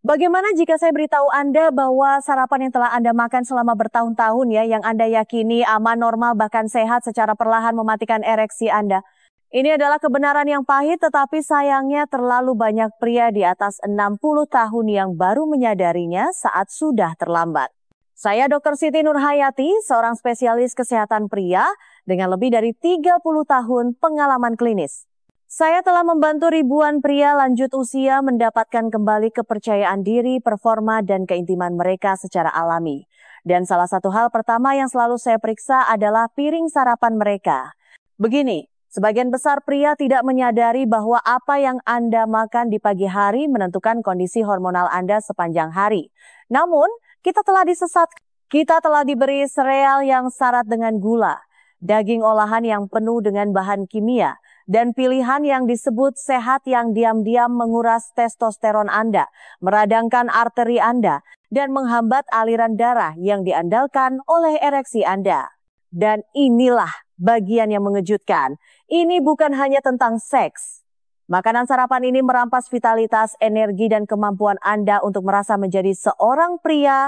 Bagaimana jika saya beritahu Anda bahwa sarapan yang telah Anda makan selama bertahun-tahun yang Anda yakini aman, normal, bahkan sehat secara perlahan mematikan ereksi Anda? Ini adalah kebenaran yang pahit, tetapi sayangnya terlalu banyak pria di atas 60 tahun yang baru menyadarinya saat sudah terlambat. Saya Dr. Siti Nurhayati, seorang spesialis kesehatan pria dengan lebih dari 30 tahun pengalaman klinis. Saya telah membantu ribuan pria lanjut usia mendapatkan kembali kepercayaan diri, performa, dan keintiman mereka secara alami. Dan salah satu hal pertama yang selalu saya periksa adalah piring sarapan mereka. Begini, sebagian besar pria tidak menyadari bahwa apa yang Anda makan di pagi hari menentukan kondisi hormonal Anda sepanjang hari. Namun, kita telah disesatkan. Kita telah diberi sereal yang syarat dengan gula, daging olahan yang penuh dengan bahan kimia, dan pilihan yang disebut sehat yang diam-diam menguras testosteron Anda, meradangkan arteri Anda, dan menghambat aliran darah yang diandalkan oleh ereksi Anda. Dan inilah bagian yang mengejutkan. Ini bukan hanya tentang seks. Makanan sarapan ini merampas vitalitas, energi, dan kemampuan Anda untuk merasa menjadi seorang pria.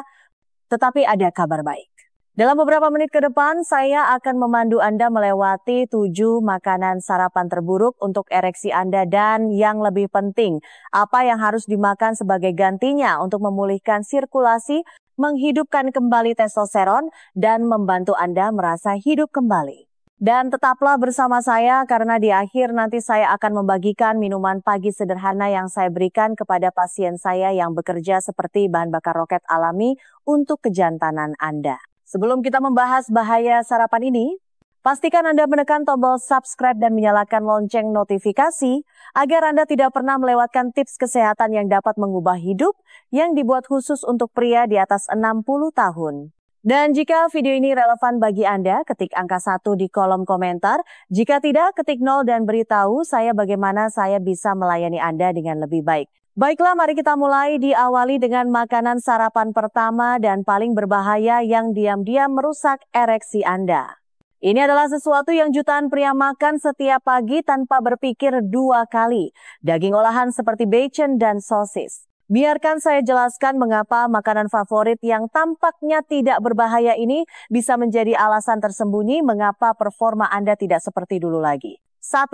Tetapi ada kabar baik. Dalam beberapa menit ke depan, saya akan memandu Anda melewati 7 makanan sarapan terburuk untuk ereksi Anda dan yang lebih penting, apa yang harus dimakan sebagai gantinya untuk memulihkan sirkulasi, menghidupkan kembali testosteron, dan membantu Anda merasa hidup kembali. Dan tetaplah bersama saya karena di akhir nanti saya akan membagikan minuman pagi sederhana yang saya berikan kepada pasien saya yang bekerja seperti bahan bakar roket alami untuk kejantanan Anda. Sebelum kita membahas bahaya sarapan ini, pastikan Anda menekan tombol subscribe dan menyalakan lonceng notifikasi agar Anda tidak pernah melewatkan tips kesehatan yang dapat mengubah hidup yang dibuat khusus untuk pria di atas 60 tahun. Dan jika video ini relevan bagi Anda, ketik angka 1 di kolom komentar. Jika tidak, ketik 0 dan beritahu saya bagaimana saya bisa melayani Anda dengan lebih baik. Baiklah, mari kita mulai diawali dengan makanan sarapan pertama dan paling berbahaya yang diam-diam merusak ereksi Anda. Ini adalah sesuatu yang jutaan pria makan setiap pagi tanpa berpikir 2 kali. Daging olahan seperti bacon dan sosis. Biarkan saya jelaskan mengapa makanan favorit yang tampaknya tidak berbahaya ini bisa menjadi alasan tersembunyi mengapa performa Anda tidak seperti dulu lagi. 1.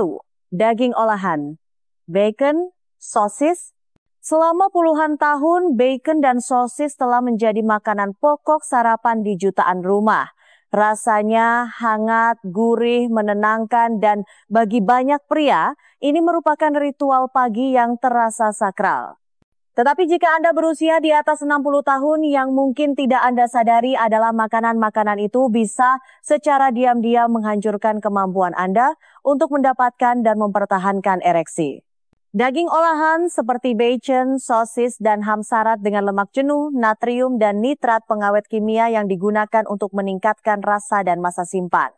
Daging olahan. Bacon, sosis. Selama puluhan tahun, bacon dan sosis telah menjadi makanan pokok sarapan di jutaan rumah. Rasanya hangat, gurih, menenangkan, dan bagi banyak pria, ini merupakan ritual pagi yang terasa sakral. Tetapi jika Anda berusia di atas 60 tahun, yang mungkin tidak Anda sadari adalah makanan-makanan itu bisa secara diam-diam menghancurkan kemampuan Anda untuk mendapatkan dan mempertahankan ereksi. Daging olahan seperti bacon, sosis, dan ham syarat dengan lemak jenuh, natrium, dan nitrat pengawet kimia yang digunakan untuk meningkatkan rasa dan masa simpan.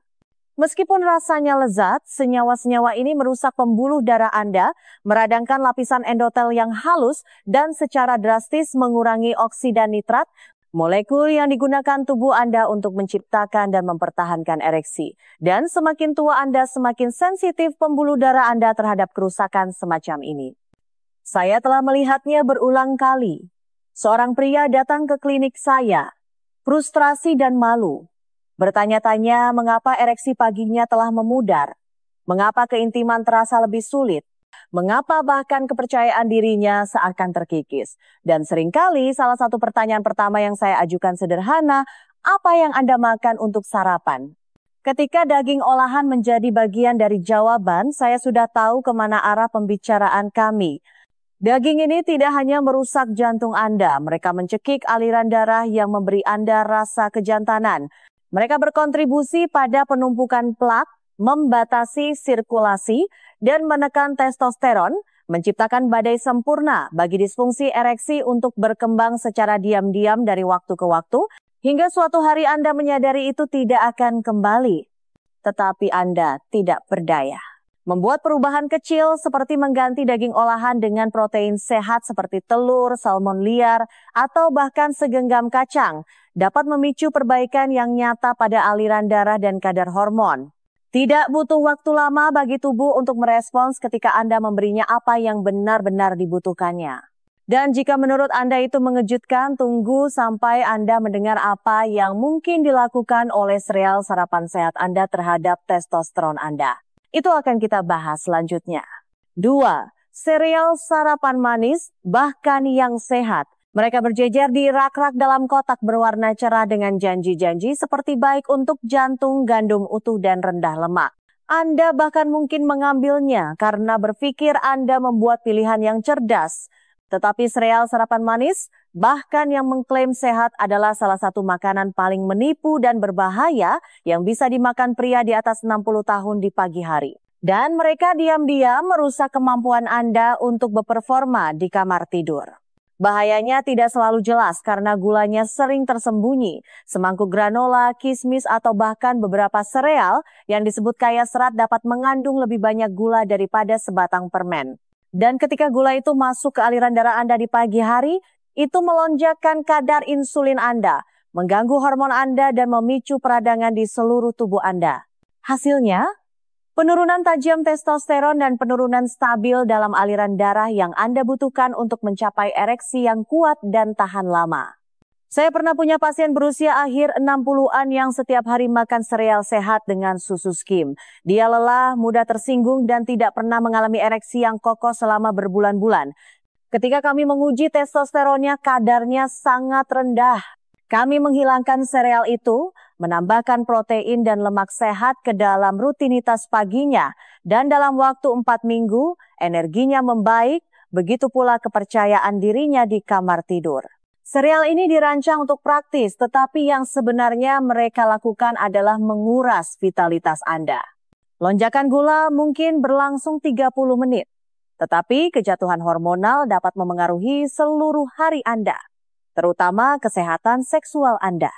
Meskipun rasanya lezat, senyawa-senyawa ini merusak pembuluh darah Anda, meradangkan lapisan endotel yang halus, dan secara drastis mengurangi oksida nitrat, molekul yang digunakan tubuh Anda untuk menciptakan dan mempertahankan ereksi. Dan semakin tua Anda, semakin sensitif pembuluh darah Anda terhadap kerusakan semacam ini. Saya telah melihatnya berulang kali. Seorang pria datang ke klinik saya, frustrasi dan malu. Bertanya-tanya mengapa ereksi paginya telah memudar, mengapa keintiman terasa lebih sulit, mengapa bahkan kepercayaan dirinya seakan terkikis. Dan seringkali salah satu pertanyaan pertama yang saya ajukan sederhana, apa yang Anda makan untuk sarapan? Ketika daging olahan menjadi bagian dari jawaban, saya sudah tahu kemana arah pembicaraan kami. Daging ini tidak hanya merusak jantung Anda, mereka mencekik aliran darah yang memberi Anda rasa kejantanan. Mereka berkontribusi pada penumpukan plak, membatasi sirkulasi, dan menekan testosteron, menciptakan badai sempurna bagi disfungsi ereksi untuk berkembang secara diam-diam dari waktu ke waktu, hingga suatu hari Anda menyadari itu tidak akan kembali. Tetapi Anda tidak berdaya. Membuat perubahan kecil seperti mengganti daging olahan dengan protein sehat seperti telur, salmon liar, atau bahkan segenggam kacang dapat memicu perbaikan yang nyata pada aliran darah dan kadar hormon. Tidak butuh waktu lama bagi tubuh untuk merespons ketika Anda memberinya apa yang benar-benar dibutuhkannya. Dan jika menurut Anda itu mengejutkan, tunggu sampai Anda mendengar apa yang mungkin dilakukan oleh sereal sarapan sehat Anda terhadap testosteron Anda. Itu akan kita bahas selanjutnya. 2. Sereal sarapan manis, bahkan yang sehat. Mereka berjejer di rak-rak dalam kotak berwarna cerah dengan janji-janji seperti baik untuk jantung, gandum utuh, dan rendah lemak. Anda bahkan mungkin mengambilnya karena berpikir Anda membuat pilihan yang cerdas. Tetapi sereal sarapan manis, bahkan yang mengklaim sehat adalah salah satu makanan paling menipu dan berbahaya yang bisa dimakan pria di atas 60 tahun di pagi hari. Dan mereka diam-diam merusak kemampuan Anda untuk berperforma di kamar tidur. Bahayanya tidak selalu jelas karena gulanya sering tersembunyi. Semangkuk granola, kismis, atau bahkan beberapa sereal yang disebut kaya serat dapat mengandung lebih banyak gula daripada sebatang permen. Dan ketika gula itu masuk ke aliran darah Anda di pagi hari, itu melonjakkan kadar insulin Anda, mengganggu hormon Anda dan memicu peradangan di seluruh tubuh Anda. Hasilnya, penurunan tajam testosteron dan penurunan stabil dalam aliran darah yang Anda butuhkan untuk mencapai ereksi yang kuat dan tahan lama. Saya pernah punya pasien berusia akhir 60-an yang setiap hari makan sereal sehat dengan susu skim. Dia lelah, mudah tersinggung, dan tidak pernah mengalami ereksi yang kokoh selama berbulan-bulan. Ketika kami menguji testosteronnya, kadarnya sangat rendah. Kami menghilangkan sereal itu, menambahkan protein dan lemak sehat ke dalam rutinitas paginya, dan dalam waktu 4 minggu, energinya membaik, begitu pula kepercayaan dirinya di kamar tidur. Sereal ini dirancang untuk praktis, tetapi yang sebenarnya mereka lakukan adalah menguras vitalitas Anda. Lonjakan gula mungkin berlangsung 30 menit, tetapi kejatuhan hormonal dapat memengaruhi seluruh hari Anda, terutama kesehatan seksual Anda.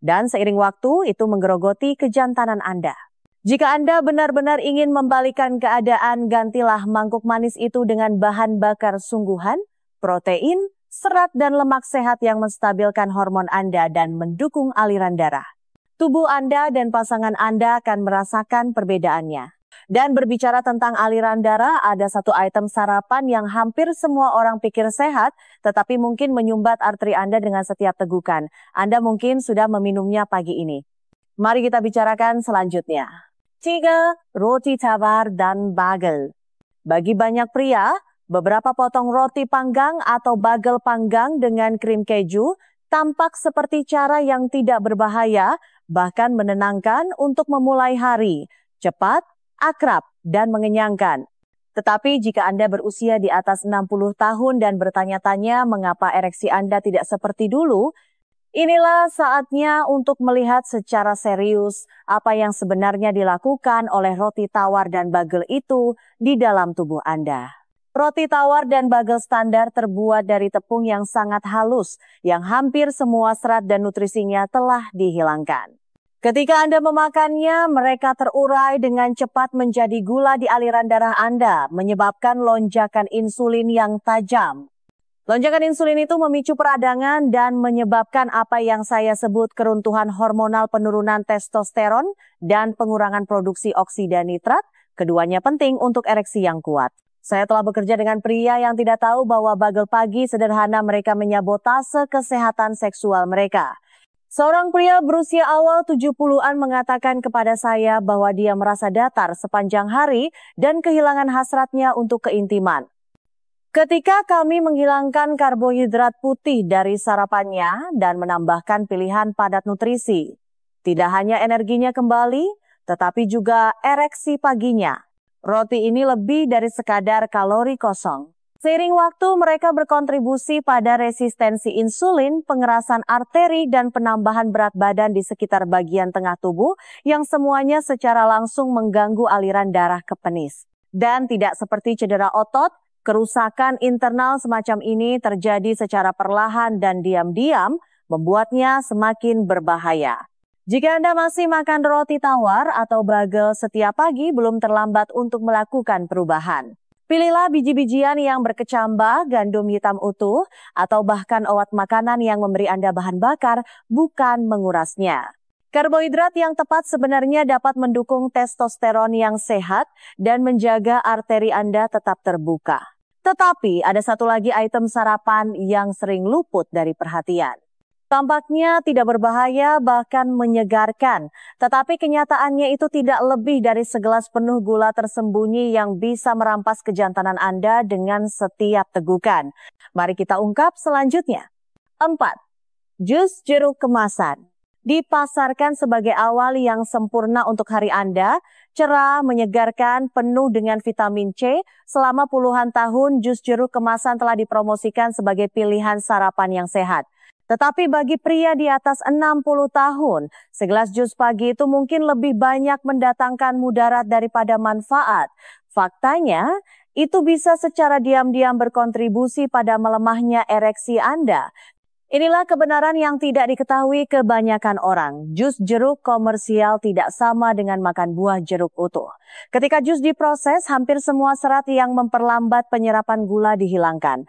Dan seiring waktu itu menggerogoti kejantanan Anda. Jika Anda benar-benar ingin membalikan keadaan, gantilah mangkuk manis itu dengan bahan bakar sungguhan, protein, serat dan lemak sehat yang menstabilkan hormon Anda dan mendukung aliran darah. Tubuh Anda dan pasangan Anda akan merasakan perbedaannya. Dan berbicara tentang aliran darah, ada satu item sarapan yang hampir semua orang pikir sehat, tetapi mungkin menyumbat arteri Anda dengan setiap tegukan. Anda mungkin sudah meminumnya pagi ini. Mari kita bicarakan selanjutnya. 3. Roti tawar dan bagel. Bagi banyak pria, beberapa potong roti panggang atau bagel panggang dengan krim keju tampak seperti cara yang tidak berbahaya, bahkan menenangkan untuk memulai hari, cepat, akrab, dan mengenyangkan. Tetapi jika Anda berusia di atas 60 tahun dan bertanya-tanya mengapa ereksi Anda tidak seperti dulu, inilah saatnya untuk melihat secara serius apa yang sebenarnya dilakukan oleh roti tawar dan bagel itu di dalam tubuh Anda. Roti tawar dan bagel standar terbuat dari tepung yang sangat halus, yang hampir semua serat dan nutrisinya telah dihilangkan. Ketika Anda memakannya, mereka terurai dengan cepat menjadi gula di aliran darah Anda, menyebabkan lonjakan insulin yang tajam. Lonjakan insulin itu memicu peradangan dan menyebabkan apa yang saya sebut keruntuhan hormonal, penurunan testosteron, dan pengurangan produksi oksida nitrat. Keduanya penting untuk ereksi yang kuat. Saya telah bekerja dengan pria yang tidak tahu bahwa bagel pagi sederhana mereka menyabotase kesehatan seksual mereka. Seorang pria berusia awal 70-an mengatakan kepada saya bahwa dia merasa datar sepanjang hari dan kehilangan hasratnya untuk keintiman. Ketika kami menghilangkan karbohidrat putih dari sarapannya dan menambahkan pilihan padat nutrisi, tidak hanya energinya kembali, tetapi juga ereksi paginya. Roti ini lebih dari sekadar kalori kosong. Seiring waktu mereka berkontribusi pada resistensi insulin, pengerasan arteri, dan penambahan berat badan di sekitar bagian tengah tubuh yang semuanya secara langsung mengganggu aliran darah ke penis. Dan tidak seperti cedera otot, kerusakan internal semacam ini terjadi secara perlahan dan diam-diam, membuatnya semakin berbahaya. Jika Anda masih makan roti tawar atau bagel setiap pagi, belum terlambat untuk melakukan perubahan. Pilihlah biji-bijian yang berkecambah, gandum hitam utuh, atau bahkan oat makanan yang memberi Anda bahan bakar, bukan mengurasnya. Karbohidrat yang tepat sebenarnya dapat mendukung testosteron yang sehat dan menjaga arteri Anda tetap terbuka. Tetapi ada satu lagi item sarapan yang sering luput dari perhatian. Tampaknya tidak berbahaya, bahkan menyegarkan. Tetapi kenyataannya itu tidak lebih dari segelas penuh gula tersembunyi yang bisa merampas kejantanan Anda dengan setiap tegukan. Mari kita ungkap selanjutnya. 4. Jus jeruk kemasan. Dipasarkan sebagai awal yang sempurna untuk hari Anda, cerah, menyegarkan, penuh dengan vitamin C. Selama puluhan tahun, jus jeruk kemasan telah dipromosikan sebagai pilihan sarapan yang sehat. Tetapi bagi pria di atas 60 tahun, segelas jus pagi itu mungkin lebih banyak mendatangkan mudarat daripada manfaat. Faktanya, itu bisa secara diam-diam berkontribusi pada melemahnya ereksi Anda. Inilah kebenaran yang tidak diketahui kebanyakan orang. Jus jeruk komersial tidak sama dengan makan buah jeruk utuh. Ketika jus diproses, hampir semua serat yang memperlambat penyerapan gula dihilangkan.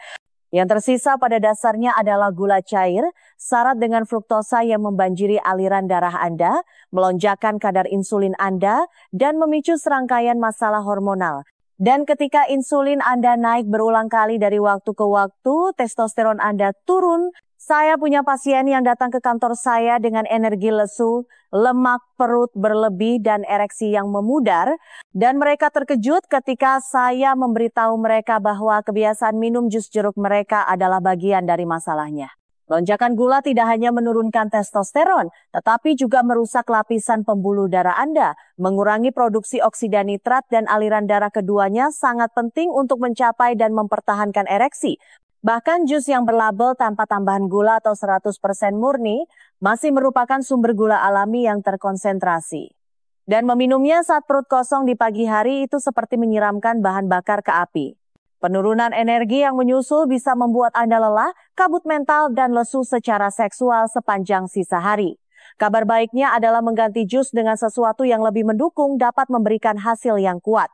Yang tersisa pada dasarnya adalah gula cair, syarat dengan fruktosa yang membanjiri aliran darah Anda, melonjakkan kadar insulin Anda, dan memicu serangkaian masalah hormonal. Dan ketika insulin Anda naik berulang kali dari waktu ke waktu, testosteron Anda turun. Saya punya pasien yang datang ke kantor saya dengan energi lesu, lemak perut berlebih, dan ereksi yang memudar. Dan mereka terkejut ketika saya memberitahu mereka bahwa kebiasaan minum jus jeruk mereka adalah bagian dari masalahnya. Lonjakan gula tidak hanya menurunkan testosteron, tetapi juga merusak lapisan pembuluh darah Anda. Mengurangi produksi oksida nitrat dan aliran darah keduanya sangat penting untuk mencapai dan mempertahankan ereksi. Bahkan jus yang berlabel tanpa tambahan gula atau 100% murni masih merupakan sumber gula alami yang terkonsentrasi. Dan meminumnya saat perut kosong di pagi hari itu seperti menyiramkan bahan bakar ke api. Penurunan energi yang menyusul bisa membuat Anda lelah, kabut mental, dan lesu secara seksual sepanjang sisa hari. Kabar baiknya adalah mengganti jus dengan sesuatu yang lebih mendukung dapat memberikan hasil yang kuat.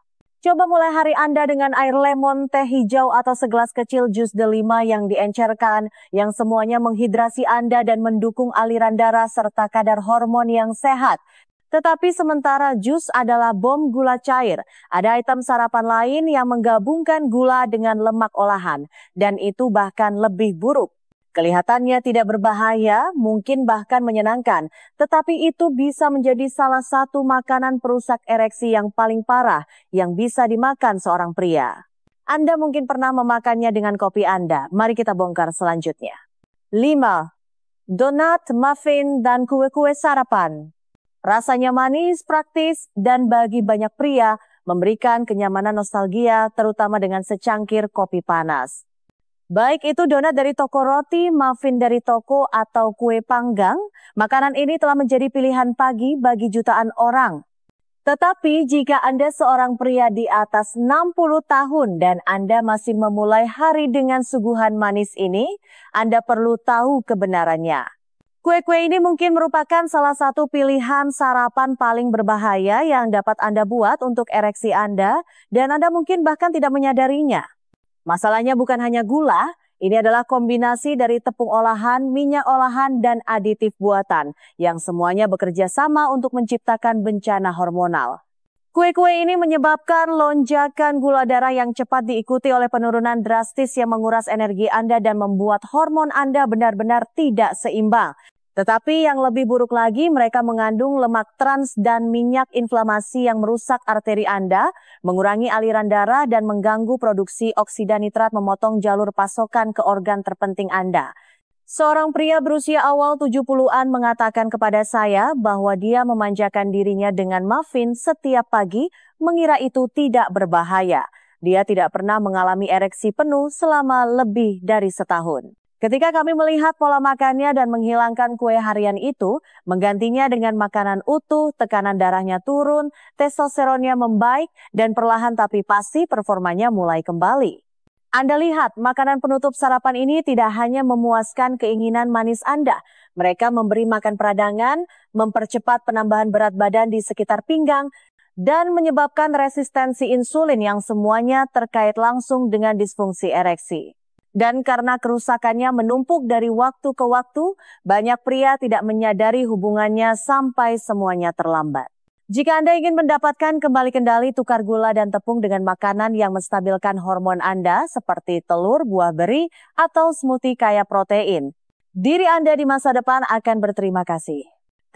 Coba mulai hari Anda dengan air lemon, teh hijau, atau segelas kecil jus delima yang diencerkan, yang semuanya menghidrasi Anda dan mendukung aliran darah serta kadar hormon yang sehat. Tetapi sementara jus adalah bom gula cair, ada item sarapan lain yang menggabungkan gula dengan lemak olahan, dan itu bahkan lebih buruk. Kelihatannya tidak berbahaya, mungkin bahkan menyenangkan, tetapi itu bisa menjadi salah satu makanan perusak ereksi yang paling parah yang bisa dimakan seorang pria. Anda mungkin pernah memakannya dengan kopi Anda. Mari kita bongkar selanjutnya. 5. Donat, muffin, dan kue-kue sarapan. Rasanya manis, praktis, dan bagi banyak pria memberikan kenyamanan nostalgia, terutama dengan secangkir kopi panas. Baik itu donat dari toko roti, muffin dari toko, atau kue panggang, makanan ini telah menjadi pilihan pagi bagi jutaan orang. Tetapi jika Anda seorang pria di atas 60 tahun dan Anda masih memulai hari dengan suguhan manis ini, Anda perlu tahu kebenarannya. Kue-kue ini mungkin merupakan salah satu pilihan sarapan paling berbahaya yang dapat Anda buat untuk ereksi Anda, dan Anda mungkin bahkan tidak menyadarinya. Masalahnya bukan hanya gula, ini adalah kombinasi dari tepung olahan, minyak olahan, dan aditif buatan, yang semuanya bekerja sama untuk menciptakan bencana hormonal. Kue-kue ini menyebabkan lonjakan gula darah yang cepat diikuti oleh penurunan drastis yang menguras energi Anda dan membuat hormon Anda benar-benar tidak seimbang. Tetapi yang lebih buruk lagi, mereka mengandung lemak trans dan minyak inflamasi yang merusak arteri Anda, mengurangi aliran darah, dan mengganggu produksi oksida nitrat, memotong jalur pasokan ke organ terpenting Anda. Seorang pria berusia awal 70-an mengatakan kepada saya bahwa dia memanjakan dirinya dengan muffin setiap pagi, mengira itu tidak berbahaya. Dia tidak pernah mengalami ereksi penuh selama lebih dari setahun. Ketika kami melihat pola makannya dan menghilangkan kue harian itu, menggantinya dengan makanan utuh, tekanan darahnya turun, testosteronnya membaik, dan perlahan tapi pasti performanya mulai kembali. Anda lihat, makanan penutup sarapan ini tidak hanya memuaskan keinginan manis Anda. Mereka memberi makan peradangan, mempercepat penambahan berat badan di sekitar pinggang, dan menyebabkan resistensi insulin yang semuanya terkait langsung dengan disfungsi ereksi. Dan karena kerusakannya menumpuk dari waktu ke waktu, banyak pria tidak menyadari hubungannya sampai semuanya terlambat. Jika Anda ingin mendapatkan kembali kendali tukar gula dan tepung dengan makanan yang menstabilkan hormon Anda seperti telur, buah beri, atau smoothie kaya protein, diri Anda di masa depan akan berterima kasih.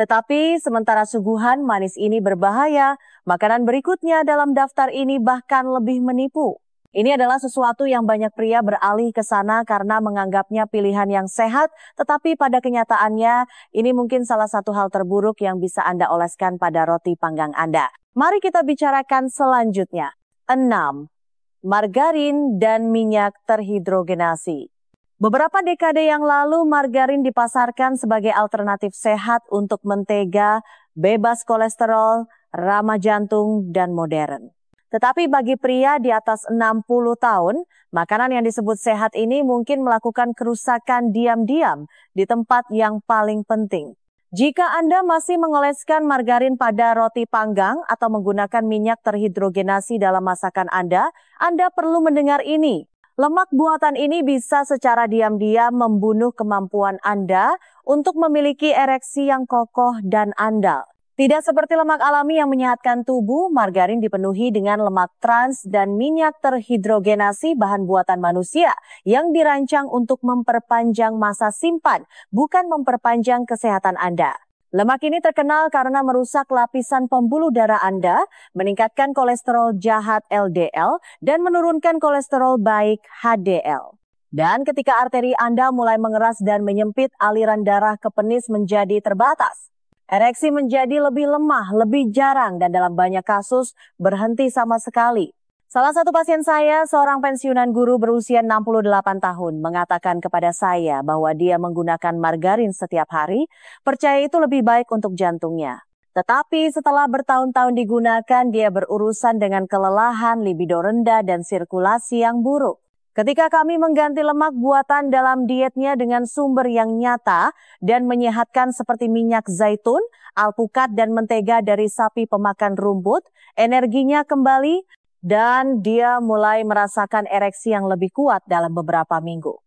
Tetapi sementara suguhan manis ini berbahaya, makanan berikutnya dalam daftar ini bahkan lebih menipu. Ini adalah sesuatu yang banyak pria beralih ke sana karena menganggapnya pilihan yang sehat, tetapi pada kenyataannya ini mungkin salah satu hal terburuk yang bisa Anda oleskan pada roti panggang Anda. Mari kita bicarakan selanjutnya. 6. Margarin dan minyak terhidrogenasi. Beberapa dekade yang lalu, margarin dipasarkan sebagai alternatif sehat untuk mentega, bebas kolesterol, ramah jantung, dan modern. Tetapi bagi pria di atas 60 tahun, makanan yang disebut sehat ini mungkin melakukan kerusakan diam-diam di tempat yang paling penting. Jika Anda masih mengoleskan margarin pada roti panggang atau menggunakan minyak terhidrogenasi dalam masakan Anda perlu mendengar ini. Lemak buatan ini bisa secara diam-diam membunuh kemampuan Anda untuk memiliki ereksi yang kokoh dan andal. Tidak seperti lemak alami yang menyehatkan tubuh, margarin dipenuhi dengan lemak trans dan minyak terhidrogenasi bahan buatan manusia yang dirancang untuk memperpanjang masa simpan, bukan memperpanjang kesehatan Anda. Lemak ini terkenal karena merusak lapisan pembuluh darah Anda, meningkatkan kolesterol jahat LDL, dan menurunkan kolesterol baik HDL. Dan ketika arteri Anda mulai mengeras dan menyempit, aliran darah ke penis menjadi terbatas. Ereksi menjadi lebih lemah, lebih jarang, dan dalam banyak kasus berhenti sama sekali. Salah satu pasien saya, seorang pensiunan guru berusia 68 tahun, mengatakan kepada saya bahwa dia menggunakan margarin setiap hari, percaya itu lebih baik untuk jantungnya. Tetapi setelah bertahun-tahun digunakan, dia berurusan dengan kelelahan, libido rendah, dan sirkulasi yang buruk. Ketika kami mengganti lemak buatan dalam dietnya dengan sumber yang nyata dan menyehatkan seperti minyak zaitun, alpukat, dan mentega dari sapi pemakan rumput, energinya kembali dan dia mulai merasakan ereksi yang lebih kuat dalam beberapa minggu.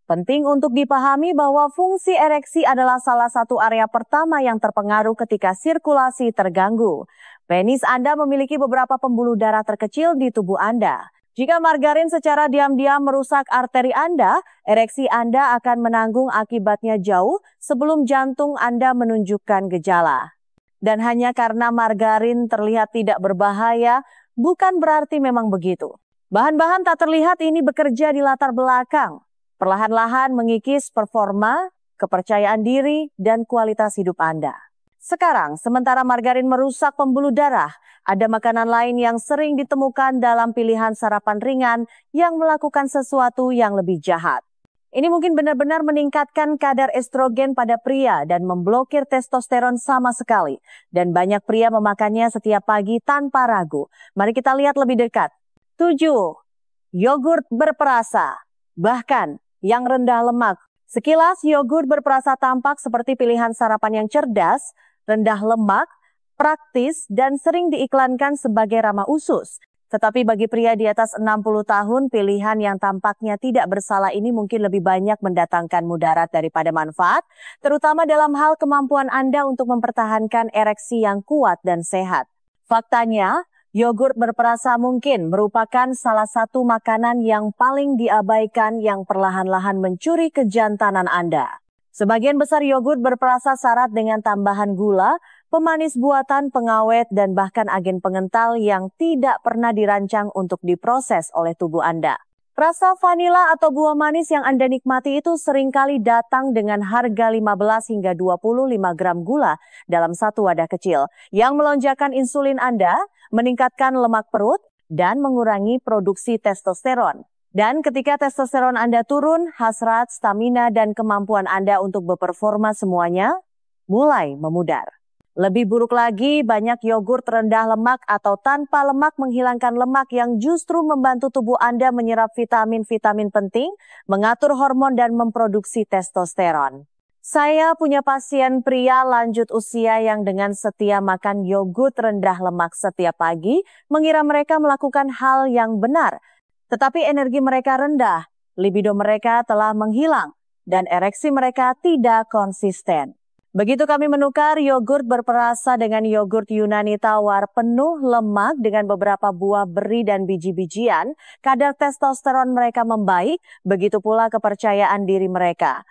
Penting untuk dipahami bahwa fungsi ereksi adalah salah satu area pertama yang terpengaruh ketika sirkulasi terganggu. Penis Anda memiliki beberapa pembuluh darah terkecil di tubuh Anda. Jika margarin secara diam-diam merusak arteri Anda, ereksi Anda akan menanggung akibatnya jauh sebelum jantung Anda menunjukkan gejala. Dan hanya karena margarin terlihat tidak berbahaya, bukan berarti memang begitu. Bahan-bahan tak terlihat ini bekerja di latar belakang, perlahan-lahan mengikis performa, kepercayaan diri, dan kualitas hidup Anda. Sekarang, sementara margarin merusak pembuluh darah, ada makanan lain yang sering ditemukan dalam pilihan sarapan ringan yang melakukan sesuatu yang lebih jahat. Ini mungkin benar-benar meningkatkan kadar estrogen pada pria dan memblokir testosteron sama sekali. Dan banyak pria memakannya setiap pagi tanpa ragu. Mari kita lihat lebih dekat. 7. Yogurt berperasa, bahkan yang rendah lemak. Sekilas, yogurt berperasa tampak seperti pilihan sarapan yang cerdas, rendah lemak, praktis, dan sering diiklankan sebagai ramah usus. Tetapi bagi pria di atas 60 tahun, pilihan yang tampaknya tidak bersalah ini mungkin lebih banyak mendatangkan mudarat daripada manfaat, terutama dalam hal kemampuan Anda untuk mempertahankan ereksi yang kuat dan sehat. Faktanya, yogurt berperasa mungkin merupakan salah satu makanan yang paling diabaikan yang perlahan-lahan mencuri kejantanan Anda. Sebagian besar yogurt berperasa syarat dengan tambahan gula, pemanis buatan, pengawet, dan bahkan agen pengental yang tidak pernah dirancang untuk diproses oleh tubuh Anda. Rasa vanila atau buah manis yang Anda nikmati itu seringkali datang dengan harga 15 hingga 25 gram gula dalam satu wadah kecil, yang melonjakkan insulin Anda, meningkatkan lemak perut, dan mengurangi produksi testosteron. Dan ketika testosteron Anda turun, hasrat, stamina, dan kemampuan Anda untuk berperforma semuanya mulai memudar. Lebih buruk lagi, banyak yogurt rendah lemak atau tanpa lemak menghilangkan lemak yang justru membantu tubuh Anda menyerap vitamin-vitamin penting, mengatur hormon, dan memproduksi testosteron. Saya punya pasien pria lanjut usia yang dengan setia makan yogurt rendah lemak setiap pagi, mengira mereka melakukan hal yang benar. Tetapi energi mereka rendah, libido mereka telah menghilang, dan ereksi mereka tidak konsisten. Begitu kami menukar yogurt berperasa dengan yogurt Yunani tawar penuh lemak dengan beberapa buah beri dan biji-bijian, kadar testosteron mereka membaik, begitu pula kepercayaan diri mereka.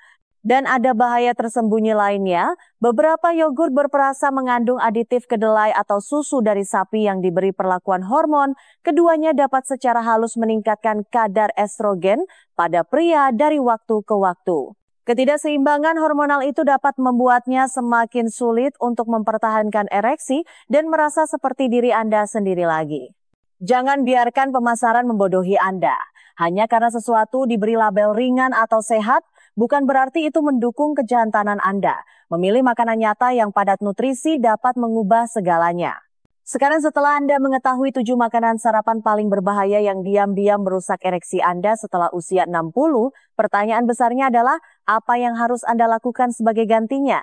Dan ada bahaya tersembunyi lainnya, beberapa yogurt berperasa mengandung aditif kedelai atau susu dari sapi yang diberi perlakuan hormon, keduanya dapat secara halus meningkatkan kadar estrogen pada pria dari waktu ke waktu. Ketidakseimbangan hormonal itu dapat membuatnya semakin sulit untuk mempertahankan ereksi dan merasa seperti diri Anda sendiri lagi. Jangan biarkan pemasaran membodohi Anda. Hanya karena sesuatu diberi label ringan atau sehat, bukan berarti itu mendukung kejantanan Anda. Memilih makanan nyata yang padat nutrisi dapat mengubah segalanya. Sekarang setelah Anda mengetahui 7 makanan sarapan paling berbahaya yang diam-diam merusak ereksi Anda setelah usia 60, pertanyaan besarnya adalah apa yang harus Anda lakukan sebagai gantinya?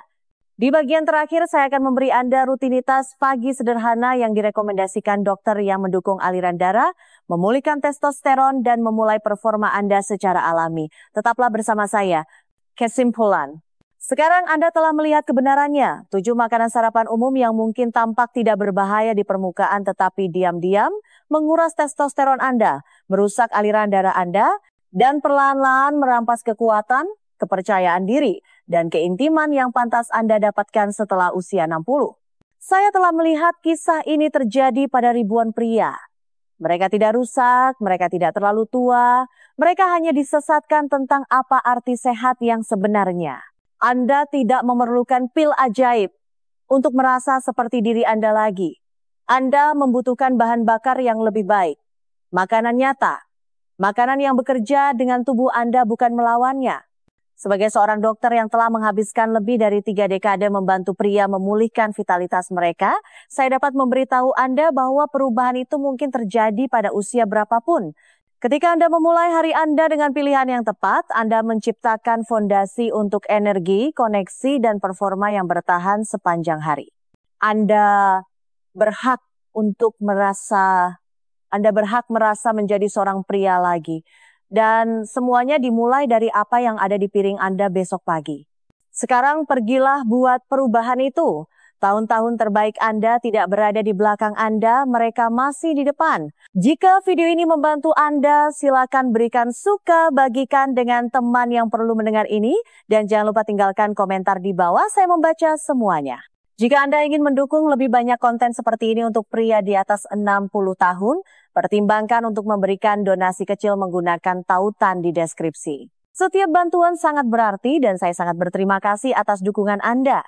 Di bagian terakhir saya akan memberi Anda rutinitas pagi sederhana yang direkomendasikan dokter yang mendukung aliran darah, memulihkan testosteron dan memulai performa Anda secara alami. Tetaplah bersama saya. Kesimpulan. Sekarang Anda telah melihat kebenarannya, 7 makanan sarapan umum yang mungkin tampak tidak berbahaya di permukaan tetapi diam-diam menguras testosteron Anda, merusak aliran darah Anda, dan perlahan-lahan merampas kekuatan, kepercayaan diri, dan keintiman yang pantas Anda dapatkan setelah usia 60. Saya telah melihat kisah ini terjadi pada ribuan pria. Mereka tidak rusak, mereka tidak terlalu tua, mereka hanya disesatkan tentang apa arti sehat yang sebenarnya. Anda tidak memerlukan pil ajaib untuk merasa seperti diri Anda lagi. Anda membutuhkan bahan bakar yang lebih baik. Makanan nyata. Makanan yang bekerja dengan tubuh Anda bukan melawannya. Sebagai seorang dokter yang telah menghabiskan lebih dari 3 dekade membantu pria memulihkan vitalitas mereka, saya dapat memberitahu Anda bahwa perubahan itu mungkin terjadi pada usia berapapun. Ketika Anda memulai hari Anda dengan pilihan yang tepat, Anda menciptakan fondasi untuk energi, koneksi, dan performa yang bertahan sepanjang hari. Anda berhak merasa menjadi seorang pria lagi. Dan semuanya dimulai dari apa yang ada di piring Anda besok pagi. Sekarang pergilah buat perubahan itu. Tahun-tahun terbaik Anda tidak berada di belakang Anda, mereka masih di depan. Jika video ini membantu Anda, silakan berikan suka, bagikan dengan teman yang perlu mendengar ini, dan jangan lupa tinggalkan komentar di bawah, saya membaca semuanya. Jika Anda ingin mendukung lebih banyak konten seperti ini untuk pria di atas 60 tahun, pertimbangkan untuk memberikan donasi kecil menggunakan tautan di deskripsi. Setiap bantuan sangat berarti dan saya sangat berterima kasih atas dukungan Anda.